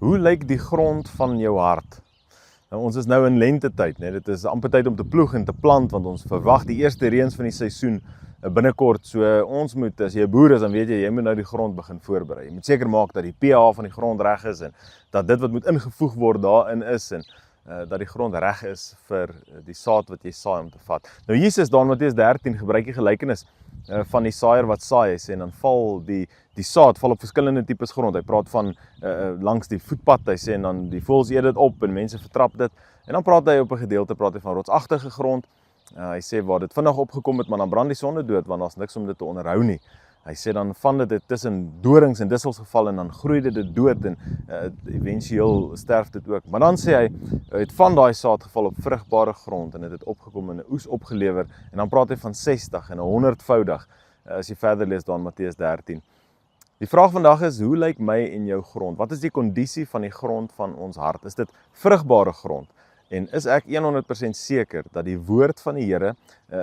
Hoe lyk die grond van jou hart? Nou, ons is nou in lentetyd, né? Dit is amper tyd om te ploeg en te plant, want ons verwag die eerste reëns van die seisoen binnekort. So ons moet, as jy 'n boer is, dan weet jy moet nou die grond begin voorberei. Jy moet seker maak dat die pH van die grond reg is en dat dit wat moet ingevoeg word daarin is en dat die grond reg is vir die saad wat jy saai om te vat. Nou Jesus daar in Matteus 13 gebruik die gelykenis van die saaier wat saai, hy sê, en dan val die saad val op verskillende tipes grond. Hy praat van langs die voetpad, hy sê, en dan die voëls eet dit op en mense vertrap dit. En dan praat hy op 'n gedeelte van rotsagtige grond. Hy sê waar dit vinnig opgekom het, maar dan brand die sonde dood, want daar's niks om dit te onderhou nie. Hy sê dan van dit tussen dorings en dissels geval en dan groei dit dood en eventueel sterf dit ook. Maar dan sê hy het van daai saad geval op vrugbare grond en dit het opgekom en 'n oes opgelewer, en dan praat hy van 60 en 100voudig as jy verder lees daar in Matteus 13. Die vraag vandag is, hoe lyk my en jou grond? Wat is die kondisie van die grond van ons hart? Is dit vrugbare grond? En is ek 100% seker dat die woord van die Here,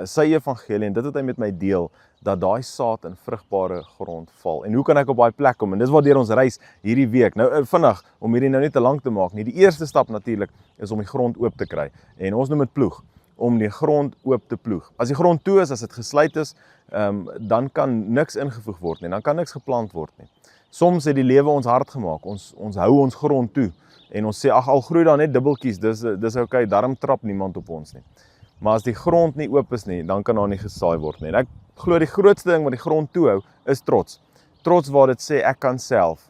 sy evangelie, en dit wat hy met my deel, dat daai saad in vrugbare grond val? En hoe kan ek op daai plek kom? En dis waardeur ons reis hierdie week. Nou vinnig, om hierdie nou nie te lank te maak nie. Die eerste stap natuurlik is om die grond oop te kry. En ons noem dit ploeg, om die grond oop te ploeg. As die grond toe is, as dit gesluit is, dan kan niks ingevoeg word nie, dan kan niks geplant word nie. Soms het die lewe ons hard gemaak, ons hou ons grond toe, en ons sê, ag, al groei daar net dubbeltjies, dis okay, daarom trap niemand op ons nie. Maar as die grond nie oop is nie, dan kan daar nie gesaai word nie. En ek glo die grootste ding wat die grond toehou, is trots. Trots waar dit sê, ek kan self.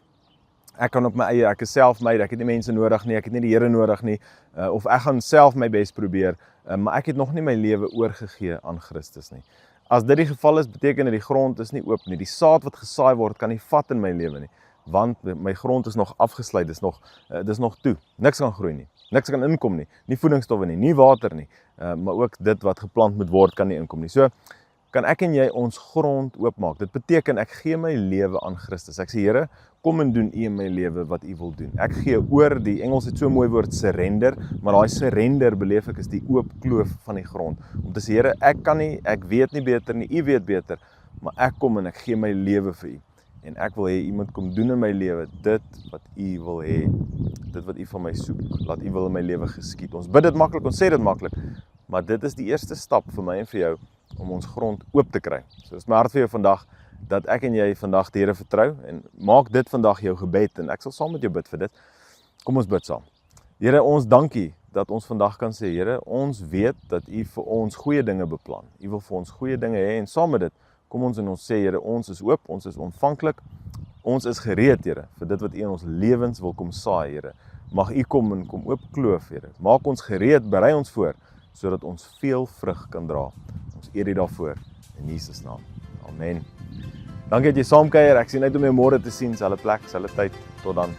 Ek kan op my eie, ek is self-made, ek het nie mense nodig nie, ek het nie die Here nodig nie, of ek gaan self my bes probeer, maar ek het nog nie my lewe oorgegee aan Christus nie. As dit die geval is, beteken dit die grond is nie oop nie. Die saad wat gesaai word, kan nie vat in my lewe nie, want my grond is nog afgesluit, dis nog toe. Niks kan groei nie, niks kan inkom nie, nie voedingsstowwe nie water nie, maar ook dit wat geplant moet word kan nie inkom nie. So kan ek en jy ons grond oopmaak. Dit beteken ek gee my lewe aan Christus. Ek sê, Here, kom en doen U in my lewe wat U wil doen. Ek gee oor, die Engels het so 'n mooi woord, surrender, maar daai surrender beleef ek is die oop kloof van die grond. Om te sê, Here, ek kan nie, ek weet nie beter nie, U weet beter, maar ek kom en ek gee my lewe vir U. En ek wil hê U moet kom doen in my lewe dit wat U wil hê, dit wat U van my soek. Laat U wil in my lewe geskied. Ons bid dit maklik, ons sê dit maklik, maar dit is die eerste stap vir my en vir jou om ons grond oop te kry. So is my hart vir jou vandag, dat ek en jy vandag die Here vertrou, en maak dit vandag jou gebed, en ek sal saam met jou bid vir dit. Kom ons bid saam. Here, ons dankie dat ons vandag kan sê, Here, ons weet dat U vir ons goeie dinge beplan. U wil vir ons goeie dinge hê, en saam met dit, kom ons en ons sê, Here, ons is oop, ons is ontvanklik, ons is gereed, Here, vir dit wat U in ons lewens wil kom saai, Here. Mag U kom en kom oop kloof, Here. Maak ons gereed, berei ons voor, sodat ons veel vrug kan dra. Ons eer U daarvoor, in Jesus naam. Amen. Dankie dat jy saamkuier, ek sien uit om jou môre te sien, selfe plek, selfe tyd, tot dan.